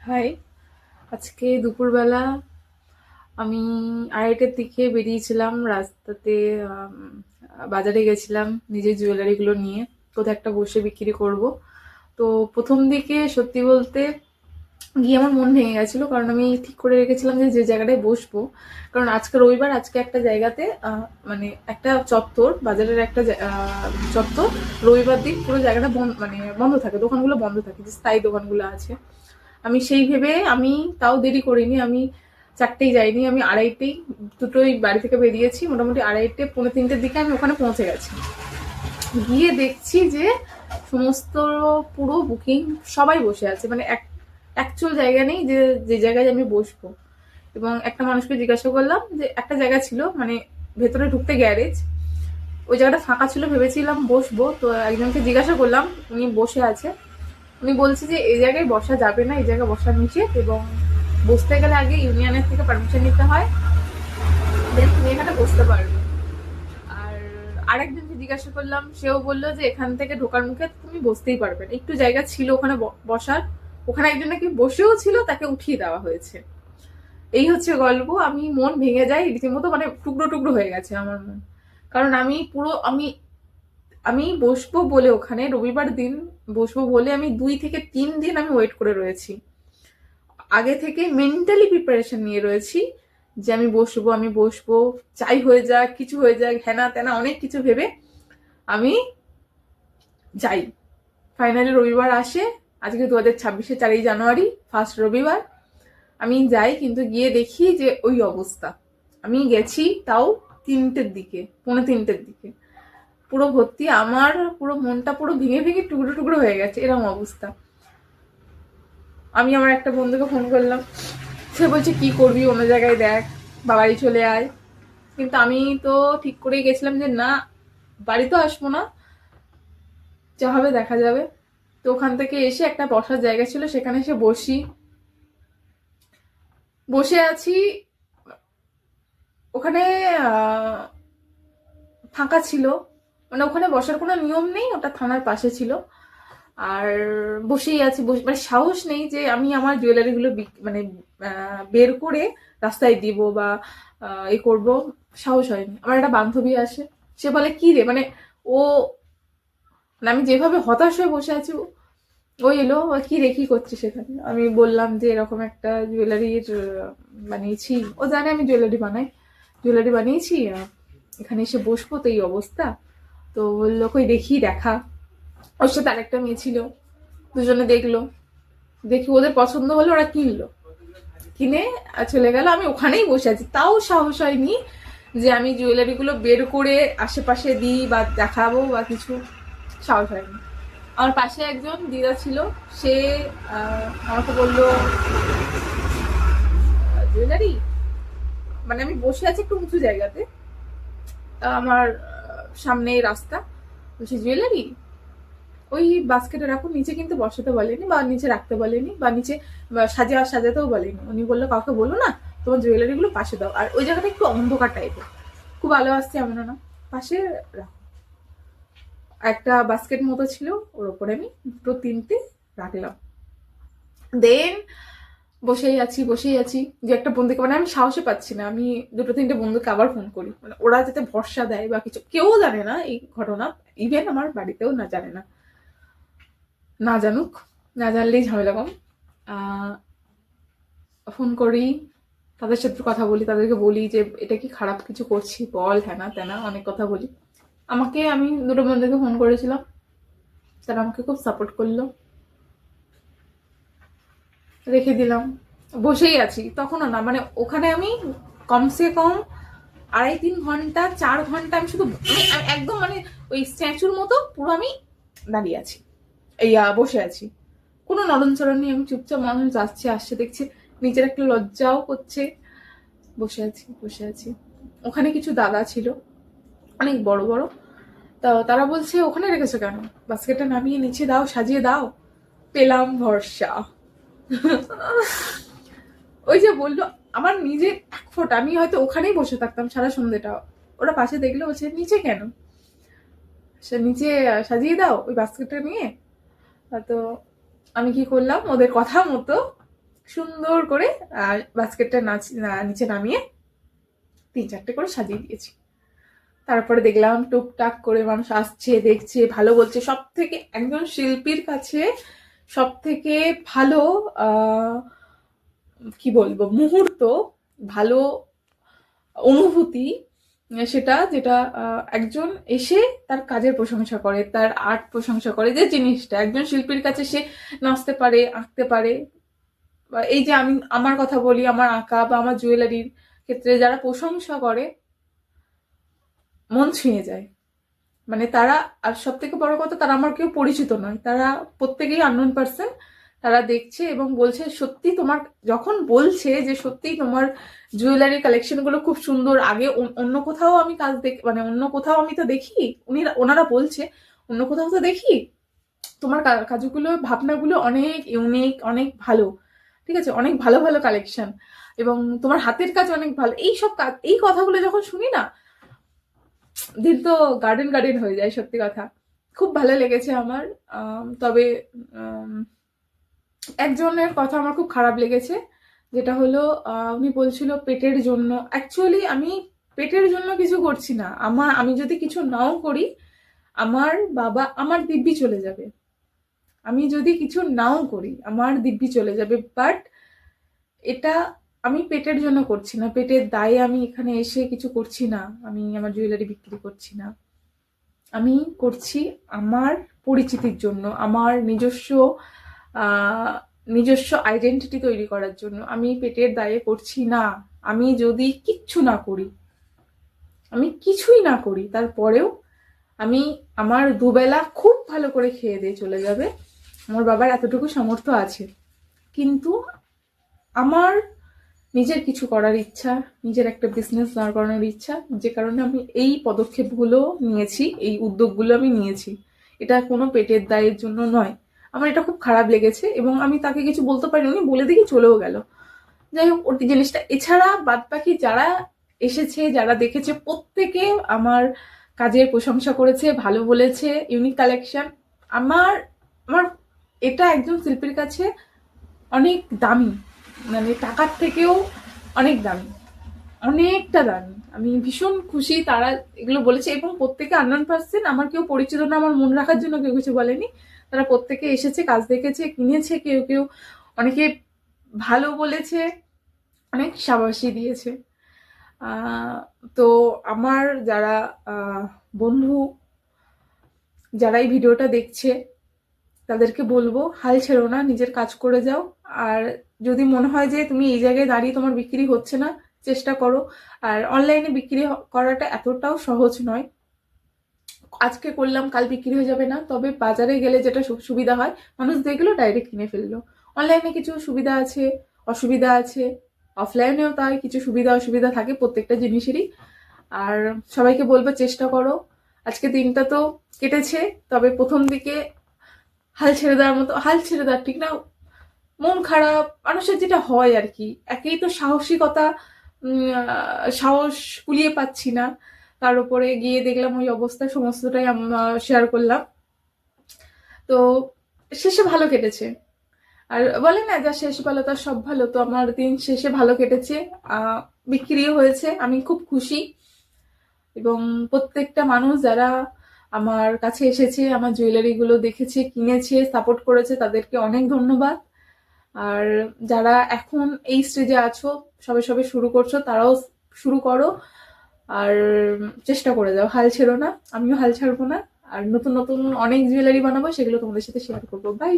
High. আজকে দুপুরবেলা আমি আড়াইটার দিকে বেরিয়েছিলাম রাস্তাতে। আম, বাজারে গেছিলাম নিজের জুয়েলারিগুলো নিয়ে কোথাও একটা বসে বিক্রি করব। তো প্রথম দিকে সত্যি বলতে গিয়ে আমার মন ভেঙে গেছিল, কারণ আমি ঠিক করে রেখেছিলাম যে যে জায়গাটায় বসবো। কারণ আজকে রবিবার, আজকে একটা জায়গাতে মানে একটা চত্বর, বাজারের একটা চত্বর, রবিবার দিন পুরো জায়গাটা মানে বন্ধ থাকে, দোকানগুলো বন্ধ থাকে, যে স্থায়ী দোকানগুলো আছে। আমি সেই ভেবে আমি তাও দেরি করিনি, আমি চারটেই যাইনি, আমি আড়াইটেই দুটোই বাড়ি থেকে বেরিয়েছি, মোটামুটি আড়াইটে পৌনে তিনটের দিকে আমি ওখানে পৌঁছে গেছি। গিয়ে দেখছি যে সমস্ত পুরো বুকিং, সবাই বসে আছে, মানে অ্যাকচুয়াল জায়গা নেই যে যে জায়গায় আমি বসবো। এবং একটা মানুষকে জিজ্ঞাসা করলাম, যে একটা জায়গা ছিল মানে ভেতরে ঢুকতে গ্যারেজ, ওই জায়গাটা ফাঁকা ছিল, ভেবেছিলাম বসবো। তো একজনকে জিজ্ঞাসা করলাম, উনি বসে আছে। উনি বলছে যে এই জায়গায় বসা যাবে না, এই জায়গায় বসা নিষেধ, এবং বসতে গেলে আগে ইউনিয়নের থেকে পারমিশন নিতে হয়, দেন তুমি এখানে বসতে পারবে। আর আরেকজনকে জিজ্ঞাসা করলাম, সেও বললো যে এখান থেকে ঢোকার মুখে তুমি বসতেই পারবে না, একটু জায়গা ছিল ওখানে বসার, ওখানে একজন নাকি বসেও ছিল, তাকে উঠিয়ে দেওয়া হয়েছে। এই হচ্ছে গল্প। আমি মন ভেঙে যাই রীতিমতো, মানে টুকরো টুকরো হয়ে গেছে আমার মন। কারণ আমি পুরো আমি আমি বসবো বলে, ওখানে রবিবার দিন বসবো বলে আমি 2 থেকে 3 দিন আমি ওয়েট করে রয়েছি, আগে থেকে মেন্টালি প্রিপারেশন নিয়ে রয়েছি যে আমি বসবো, চাই হয়ে যাক, কিছু হয়ে যাক, হেনা তেনা অনেক কিছু ভেবে আমি যাই। ফাইনালি রবিবার আসে, আজকে 2026-এর 4ই জানুয়ারি, ফার্স্ট রবিবার। আমি যাই, কিন্তু গিয়ে দেখি যে ওই অবস্থা। আমি গেছি তাও 3টের দিকে, পৌনে 3টের দিকে, পুরো ভর্তি। আমার পুরো মনটা পুরো ভেঙে ভেঙে টুকরো টুকরো হয়ে গেছে, এরকম অবস্থা। আমি আমার একটা বন্ধুকে ফোন করলাম, সে বলছে কি করবি, অন্য জায়গায় দেখ বা বাড়ি চলে আয়। কিন্তু আমি তো ঠিক করেই গেছিলাম যে না, বাড়ি তো আসবো না, যা হবে দেখা যাবে। তো ওখান থেকে এসে একটা বসার জায়গা ছিল, সেখানে এসে বসে আছি। ওখানে আহ, ফাঁকা ছিল, মানে ওখানে বসার কোনো নিয়ম নেই, ওটা থানার পাশে ছিল। আর বসেই আছি, মানে সাহস নেই যে আমি আমার জুয়েলারি গুলো মানে বের করে রাস্তায় দিব বা এ করব, সাহস হয়নি। আমার একটা বান্ধবী আসে, সে বলে কি রে, মানে ও, মানে আমি যেভাবে হতাশ হয়ে বসে আছি, ও এলো, কি রে কি করছিস সেখানে। আমি বললাম যে এরকম একটা জুয়েলারির বানিয়েছি, ও জানে আমি জুয়েলারি বানিয়েছি, এখানে এসে বসবো, তো এই অবস্থা। তো বললো কই দেখি, দেখা। ওর সাথে আরেকটা মেয়ে ছিল, দুজনে দেখলো, দেখি ওদের পছন্দ হলো, ওরা কিনলো, কিনে চলে গেল। আমি ওখানেই বসে আছি, তাও সাহস হয়নি যে আমি জুয়েলারি গুলো বের করে আশেপাশে দিই বা দেখাবো বা কিছু, সাহস হয়নি। আমার পাশে একজন দিদা ছিল, সে আমাকে বললো জুয়েলারি, মানে আমি বসে আছি একটু উঁচু জায়গাতে, আমার সামনে রাস্তা, বলছি জুয়েলারি ওই বাস্কেটে রাখুন, নিচে কিন্তু বসাতে বলেনি বা নিচে রাখতে বলেনি বা নিচে সাজাতেও বলেনি। উনি বললো কাউকে বলো না, তোমার জুয়েলারি গুলো পাশে দাও। আর ওই জায়গাটা একটু অন্ধকার টাইপের, খুব আলো আসছে এমন না, পাশে রাখো। একটা বাস্কেট মতো ছিল, ওর ওপরে আমি দুটো তিনটে রাখলাম। দেন বসেই আছি যে একটা বন্ধুকে, মানে আমি সাহসে পাচ্ছি না, আমি দুটো তিনটে বন্ধুকে আবার ফোন করি, মানে ওরা যাতে ভরসা দেয় বা কিছু, কেউ জানে না এই ঘটনা, ইভেন আমার বাড়িতেও না জানে না, না জানুক, না জানলেই ঝামেলা কম। ফোন করি, তাদের সাথে কথা বলি, তাদেরকে বলি যে এটা কি খারাপ কিছু করছি বল, হ্যানা তেনা অনেক কথা বলি। আমি দুটো বন্ধুকে ফোন করেছিলাম, তারা আমাকে খুব সাপোর্ট করলো, রেখে দিলাম। বসেই আছি তখনও না, মানে ওখানে আমি কমসে কম 2.5-3 ঘন্টা 4 ঘন্টা আমি শুধু আমি একদম মানে ওই স্ট্যাচুর মতো পুরো আমি দাঁড়িয়ে আছি, এই বসে আছি, কোনো নড়নচড়ন নেই, আমি চুপচাপ, মানুষ যাচ্ছে আসছে দেখছে, নিজের একটা লজ্জাও করছে। বসে আছি। ওখানে কিছু দাদা ছিল, অনেক বড় বড়, তা তারা বলছে ওখানে রেখেছো কেন, বাস্কেটটা নামিয়ে নিচে দাও, সাজিয়ে দাও। পেলাম ভরসা। ওই যে বললো, আমার নিজের এক ফোঁটা, আমি হয়তো ওখানেই বসে থাকতাম সারা সন্ধ্যেটা, ওরা পাশে দেখলে বলছে নিচে কেন, সে নিচে সাজিয়ে দাও ওই বাস্কেটটা নিয়ে। তো আমি কি করলাম, ওদের কথা মতো সুন্দর করে বাস্কেটটা নিচে নামিয়ে 3-4টে করে সাজিয়ে দিয়েছি। তারপরে দেখলাম টুকটাক করে মানুষ আসছে, দেখছে, ভালো বলছে। সব থেকে একজন শিল্পীর কাছে সব থেকে ভালো কি বলবো মুহূর্ত, ভালো অনুভূতি সেটা যেটা একজন এসে তার কাজের প্রশংসা করে, তার আর্ট প্রশংসা করে। যে জিনিসটা একজন শিল্পীর কাছে সে নাচতে পারে, আঁকতে পারে, বা এই যে আমি আমার কথা বলি, আমার আঁকা বা আমার জুয়েলারির ক্ষেত্রে যারা প্রশংসা করে, মন ছুঁয়ে যায়। মানে তারা, আর সব থেকে বড় কথা, তারা আমার কেউ পরিচিত নয়, তারা প্রত্যেকেই আননোন পার্সন। তারা দেখছে এবং বলছে সত্যি তোমার, যখন বলছে যে সত্যি তোমার জুয়েলারি কালেকশন গুলো খুব সুন্দর, আগে অন্য কোথাও আমি কাজ মানে অন্য কোথাও আমি তো দেখি, ওনারা বলছে অন্য কোথাও তো দেখি, তোমার কাজগুলো, ভাবনাগুলো অনেক ইউনিক, অনেক ভালো, ঠিক আছে, অনেক ভালো ভালো কালেকশন, এবং তোমার হাতের কাজ অনেক ভালো। এই সব কাজ, এই কথাগুলো যখন শুনি না, দিন তো গার্ডেন গার্ডেন হয়ে যায়। সত্যি কথা খুব ভালো লেগেছে আমার। তবে একজনের কথা আমার খুব খারাপ লেগেছে, যেটা হলো উনি বলছিল পেটের জন্য। অ্যাকচুয়ালি আমি পেটের জন্য কিছু করছি না। আমি যদি কিছু নাও করি, আমার বাবা, আমার দিব্যি চলে যাবে। আমি যদি কিছু নাও করি, আমার দিব্যি চলে যাবে। বাট এটা আমি পেটের জন্য করছি না, পেটের দায়ে আমি এখানে এসে কিছু করছি না, আমি আমার জুয়েলারি বিক্রি করছি না। আমি করছি আমার পরিচিতির জন্য, আমার নিজস্ব আইডেন্টিটি তৈরি করার জন্য। আমি পেটের দায়ে করছি না। আমি যদি কিচ্ছু না করি, আমি কিছুই না করি, তারপরেও আমি আমার দুবেলা খুব ভালো করে খেয়ে দিয়ে চলে যাবে, আমার বাবার এতটুকু সামর্থ্য আছে। কিন্তু আমার নিজের কিছু করার ইচ্ছা, নিজের একটা বিজনেস দাঁড় করানোর ইচ্ছা, যে কারণে আমি এই পদক্ষেপগুলো নিয়েছি, এই উদ্যোগগুলো আমি নিয়েছি। এটা কোনো পেটের দায়ের জন্য নয়। আমার এটা খুব খারাপ লেগেছে এবং আমি তাকে কিছু বলতে পারিনি, উনি বলে দিয়ে চলেও গেল। যাই হোক, ওর জিনিসটা, এছাড়া বাদ বাকি যারা এসেছে, যারা দেখেছে, প্রত্যেকে আমার কাজের প্রশংসা করেছে, ভালো বলেছে, ইউনিক কালেকশন। আমার আমার এটা একজন শিল্পীর কাছে অনেক দামি, মানে টাকার থেকেও অনেক দামি, অনেকটা দামি। আমি ভীষণ খুশি তারা এগুলো বলেছে, এবং প্রত্যেকে আননোন পার্সন, আমার কেউ পরিচিত না, আমার মন রাখার জন্য কেউ কিছু বলেনি। তারা প্রত্যেকে এসেছে, কাজ দেখেছে, কিনেছে, কেউ কেউ অনেকে ভালো বলেছে, অনেক সাবাসী দিয়েছে। তো আমার যারা বন্ধু, যারা এই ভিডিওটা দেখছে, তাদেরকে বলবো হাল ছেড়ো না, নিজের কাজ করে যাও। আর যদি মনে হয় যে তুমি এই জায়গায় দাঁড়িয়ে তোমার বিক্রি হচ্ছে না, চেষ্টা করো। আর অনলাইনে বিক্রি করাটা এতটাও সহজ নয়। আজকে করলাম কাল বিক্রি হয়ে যাবে না, তবে বাজারে গেলে যেটা সুবিধা হয়, মানুষ দেখলো ডাইরেক্ট কিনে ফেললো। অনলাইনে কিছু সুবিধা আছে, অসুবিধা আছে, অফলাইনেও তাই কিছু সুবিধা অসুবিধা থাকে প্রত্যেকটা জিনিসেরই। আর সবাইকে বলবো চেষ্টা করো। আজকে দিনটা তো কেটেছে, তবে প্রথম দিকে হাল ছেড়ে দেওয়ার মতো, হাল ছেড়ে দেওয়ার ঠিক না, মন খারাপ মানুষের যেটা হয় আর কি, একেই তো সাহসিকতা, সাহস কুলিয়ে পাচ্ছি না, তার উপরে গিয়ে দেখলাম ওই অবস্থা, সমস্তটাই শেয়ার করলাম। তো শেষে ভালো কেটেছে। আর বলে না, যা শেষ ভালো তার সব ভালো, তো আমার দিন শেষে ভালো কেটেছে, বিক্রিও হয়েছে, আমি খুব খুশি। এবং প্রত্যেকটা মানুষ যারা আমার কাছে এসেছে, আমার জুয়েলারিগুলো দেখেছে, কিনেছে, সাপোর্ট করেছে, তাদেরকে অনেক ধন্যবাদ। আর যারা এখন এই স্টেজে আছো, সবে সবে শুরু করছো, তারাও শুরু করো, আর চেষ্টা করে যাও, হাল ছেড়ো না। আমিও হাল ছাড়বো না। আর নতুন নতুন অনেক জুয়েলারি বানাবো, সেগুলো তোমাদের সাথে শেয়ার করবো। বাই।